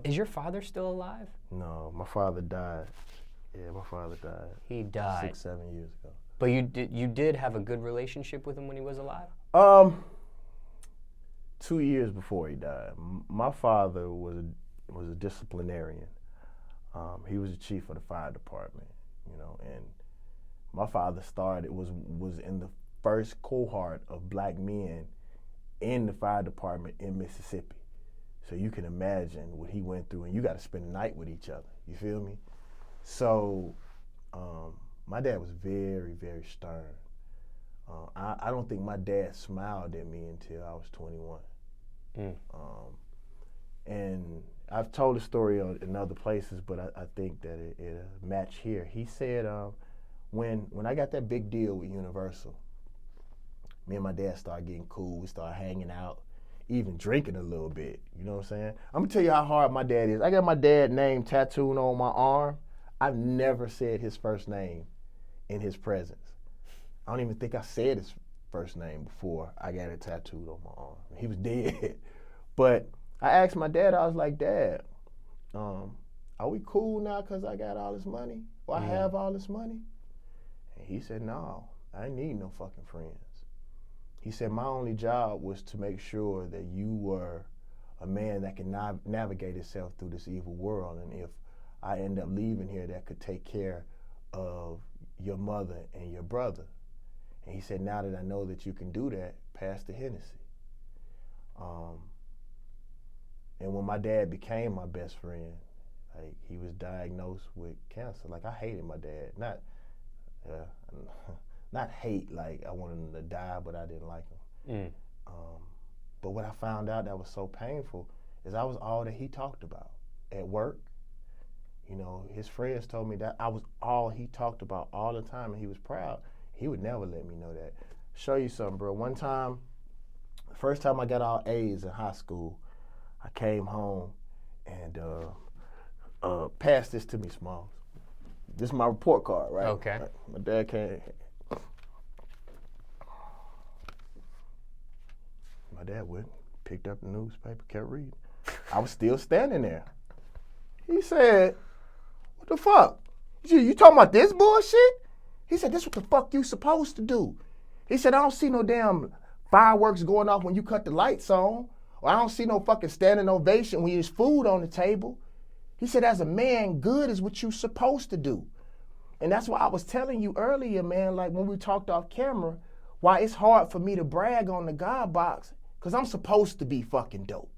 Is your father still alive? No, my father died. Yeah, my father died. He died 6-7 years ago. But you did have a good relationship with him when he was alive? 2 years before he died. My father was a disciplinarian. He was the chief of the fire department, and my father was in the first cohort of black men in the fire department in Mississippi. So you can imagine what he went through, and you got to spend the night with each other. You feel me? So my dad was very, very stern. I don't think my dad smiled at me until I was 21. And I've told the story in other places, but I think that it match here. He said when I got that big deal with Universal, me and my dad started getting cool. We started hanging out, even drinking a little bit. You know what I'm saying? I'm gonna tell you how hard my dad is. I got my dad's name tattooed on my arm. I've never said his first name in his presence. I don't even think I said his first name before I got it tattooed on my arm. He was dead. But I asked my dad, I was like, Dad, are we cool now because I got all this money? Or I have all this money? And he said, no, I ain't need no fucking friends. He said, my only job was to make sure that you were a man that can navigate himself through this evil world. And if I end up leaving here, that could take care of your mother and your brother. And he said, now that I know that you can do that, pass the Hennessy. And when my dad became my best friend, like he was diagnosed with cancer. Like I hated my dad, not hate like I wanted him to die, but I didn't like him. But what I found out that was so painful is I was all that he talked about at work. His friends told me that I was all he talked about all the time, and he was proud. He would never let me know that. Show you something, bro. One time, the first time I got all A's in high school, I came home and passed this to me, Smallz. This is my report card, right? Okay. My dad came. My dad went, picked up the newspaper, kept reading. I was still standing there. He said, what the fuck? You talking about this bullshit? He said, this what the fuck you supposed to do. He said, I don't see no damn fireworks going off when you cut the lights on. Or I don't see no fucking standing ovation when there's food on the table. He said, as a man, good is what you supposed to do. And that's why I was telling you earlier, man, like when we talked off camera, why it's hard for me to brag on the God box, because I'm supposed to be fucking dope.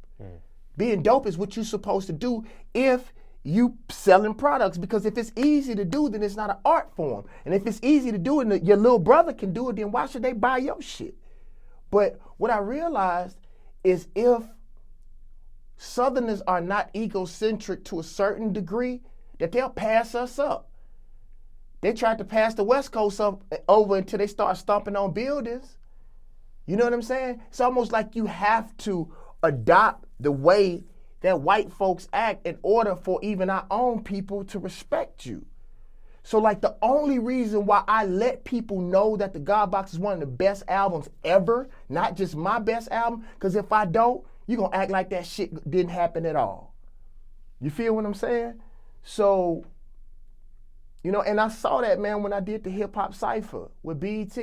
Being dope is what you're supposed to do if you selling products, because if it's easy to do, then it's not an art form. And if it's easy to do and your little brother can do it, then why should they buy your shit? But what I realized is if Southerners are not egocentric to a certain degree, that they'll pass us up. They tried to pass the West Coast over until they start stomping on buildings. You know what I'm saying? It's almost like you have to adopt the way that white folks act in order for even our own people to respect you. So like the only reason why I let people know that the God Box is one of the best albums ever, not just my best album, because if I don't, you're going to act like that shit didn't happen at all. You feel what I'm saying? So, and I saw that, man, when I did the hip hop cypher with BET.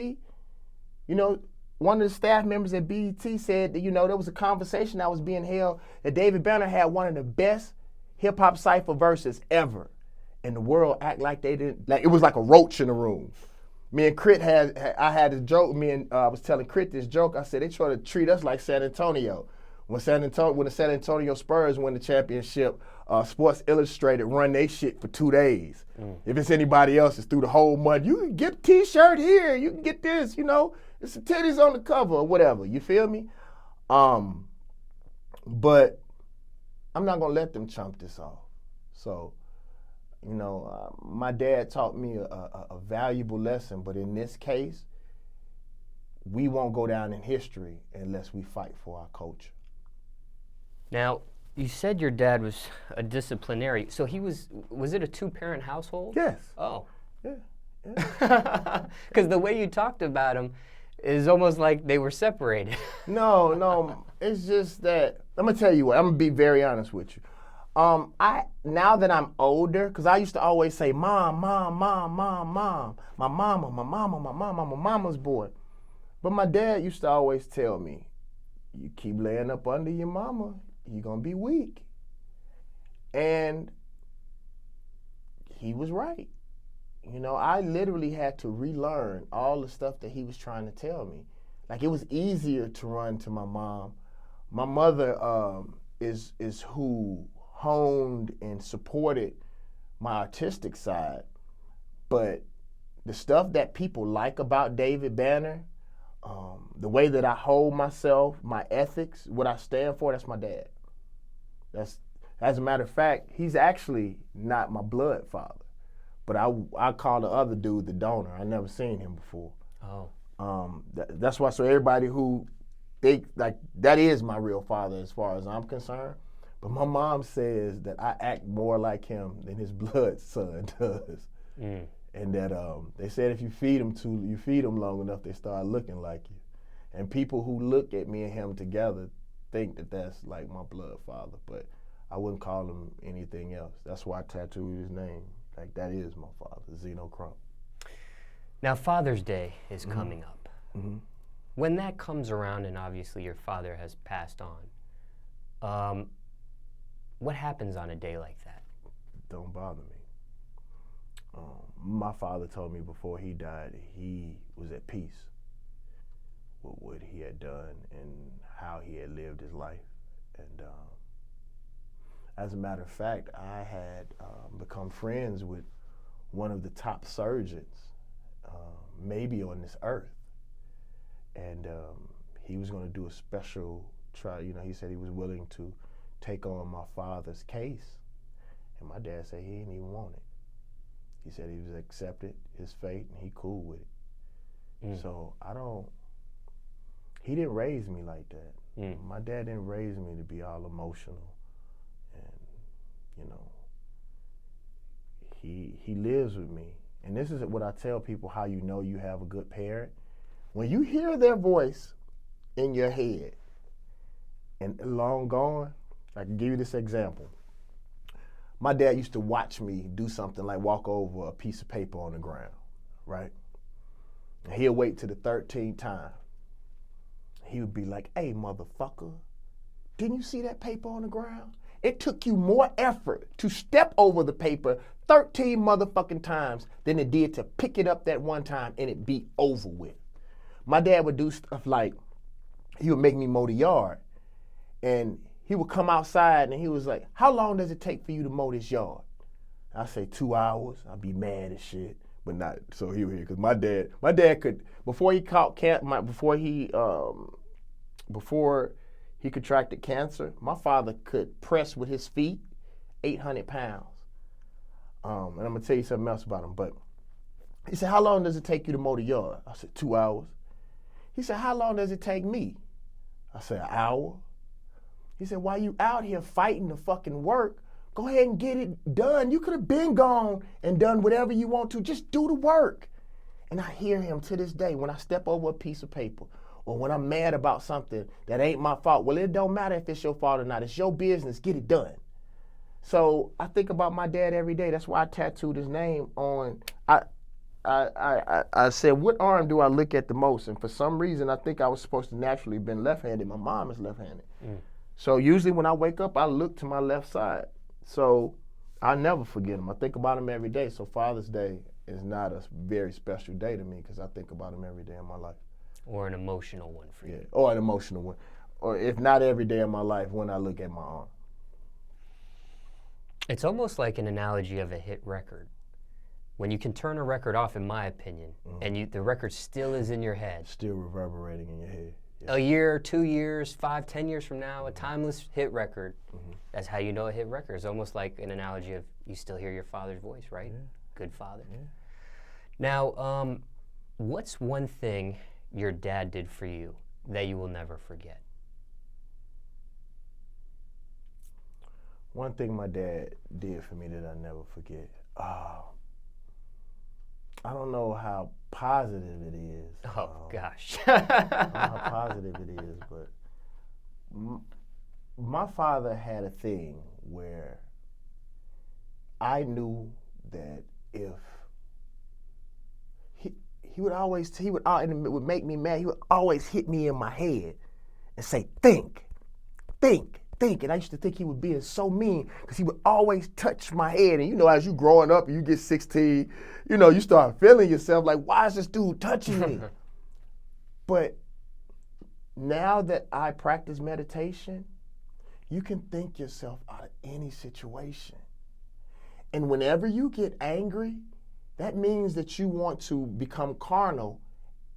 One of the staff members at BET said that, there was a conversation that was being held that David Banner had one of the best hip hop cypher verses ever. And the world act like they didn't, like it was like a roach in the room. Me and K.r.i.t I had a joke, I was telling K.r.i.t this joke. I said, they try to treat us like San Antonio. When the San Antonio Spurs win the championship, Sports Illustrated run they shit for 2 days. If it's anybody else, it's through the whole month. You can get a t-shirt here, you can get this, it's the titties on the cover or whatever, you feel me? But I'm not gonna let them chump this off. So, my dad taught me a valuable lesson, but in this case, we won't go down in history unless we fight for our culture. Now, you said your dad was a disciplinarian. So was it a two-parent household? Yes. Oh. Yeah. Because the way you talked about him is almost like they were separated. No, it's just that, I'm going to tell you what, I'm going to be very honest with you. Now that I'm older, because I used to always say, Mom, Mom, Mom, Mom, Mom. My mama, my mama, my mama, I'm a mama's boy. But my dad used to always tell me, you keep laying up under your mama, you're going to be weak. And he was right. You know, I literally had to relearn all the stuff that he was trying to tell me. Like, it was easier to run to my mom. My mother is who honed and supported my artistic side. But the stuff that people like about David Banner, the way that I hold myself, my ethics, what I stand for, that's my dad. As a matter of fact, he's actually not my blood father. But I call the other dude the donor. I never seen him before. Oh. That's why, so everybody who think like that is my real father as far as I'm concerned. But my mom says that I act more like him than his blood son does. Mm. And that they said if you feed them long enough, they start looking like you. And people who look at me and him together think that that's like my blood father. But I wouldn't call him anything else. That's why I tattooed his name. Like, that is my father, Zeno Crump. Now, Father's Day is Mm-hmm. coming up. Mm-hmm. When that comes around, and obviously your father has passed on, what happens on a day like that? Don't bother me. My father told me before he died, he was at peace with what he had done and how he had lived his life. And as a matter of fact, I had become friends with one of the top surgeons, maybe on this earth. And he was going to do a special trial. You know, he said he was willing to take on my father's case. And my dad said he didn't even want it. He said he was accepted his fate and he cool with it. Mm. So he didn't raise me like that. Mm. My dad didn't raise me to be all emotional. And, you know, he lives with me. And this is what I tell people, how you know you have a good parent. When you hear their voice in your head and long gone, I can give you this example. My dad used to watch me do something like walk over a piece of paper on the ground, right? And he'll wait till the 13th time. He would be like, hey, motherfucker, didn't you see that paper on the ground? It took you more effort to step over the paper 13 motherfucking times than it did to pick it up that one time and it be over with. My dad would do stuff like, he would make me mow the yard. And he would come outside and he was like, how long does it take for you to mow this yard? I say 2 hours. I'd be mad as shit, but not so here, because my dad could, before he contracted cancer, my father could press with his feet 800 pounds. And I'm gonna tell you something else about him, but he said, how long does it take you to mow the yard? I said, 2 hours. He said, how long does it take me? I said, an hour. He said, while you out here fighting to fucking work, go ahead and get it done. You could have been gone and done whatever you want to. Just do the work. And I hear him to this day when I step over a piece of paper or when I'm mad about something that ain't my fault. Well, it don't matter if it's your fault or not. It's your business. Get it done. So I think about my dad every day. That's why I tattooed his name on. I said, what arm do I look at the most? And for some reason, I think I was supposed to naturally been left-handed. My mom is left-handed. Mm. So usually when I wake up, I look to my left side. So I never forget him. I think about him every day. So Father's Day is not a very special day to me because I think about him every day in my life. Or an emotional one for you. Yeah, or an emotional one. Or if not every day of my life, when I look at my arm. It's almost like an analogy of a hit record. When you can turn a record off, in my opinion, and the record still is in your head. Still reverberating in your head. Yeah. A year, 2 years, 5, 10 years from now, a timeless hit record. Mm-hmm. That's how you know a hit record. It's almost like an analogy of you still hear your father's voice, right? Yeah. Good father. Yeah. Now, what's one thing your dad did for you that you will never forget? One thing my dad did for me that I never forget. I don't know how positive it is. Oh, gosh. I don't know how positive it is, but my father had a thing where I knew that if he would always, and it would make me mad, he would always hit me in my head and say, think. And I used to think he was being so mean because he would always touch my head. And as you growing up and you get 16, you start feeling yourself like, why is this dude touching me? But now that I practice meditation, you can think yourself out of any situation. And whenever you get angry, that means that you want to become carnal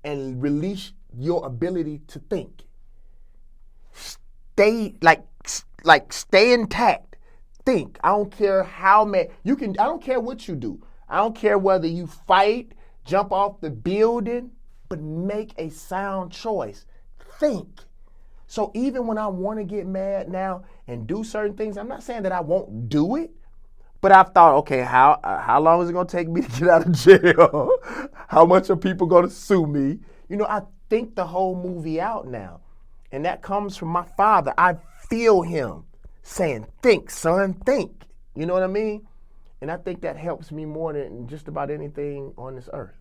and release your ability to think. Stay stay intact. Think. I don't care how mad I don't care what you do. I don't care whether you fight, jump off the building, but make a sound choice. Think. So even when I want to get mad now and do certain things, I'm not saying that I won't do it, but I've thought, okay, how long is it going to take me to get out of jail? How much are people going to sue me? I think the whole movie out now. And that comes from my father. I feel him saying, think, son, think. You know what I mean? And I think that helps me more than just about anything on this earth.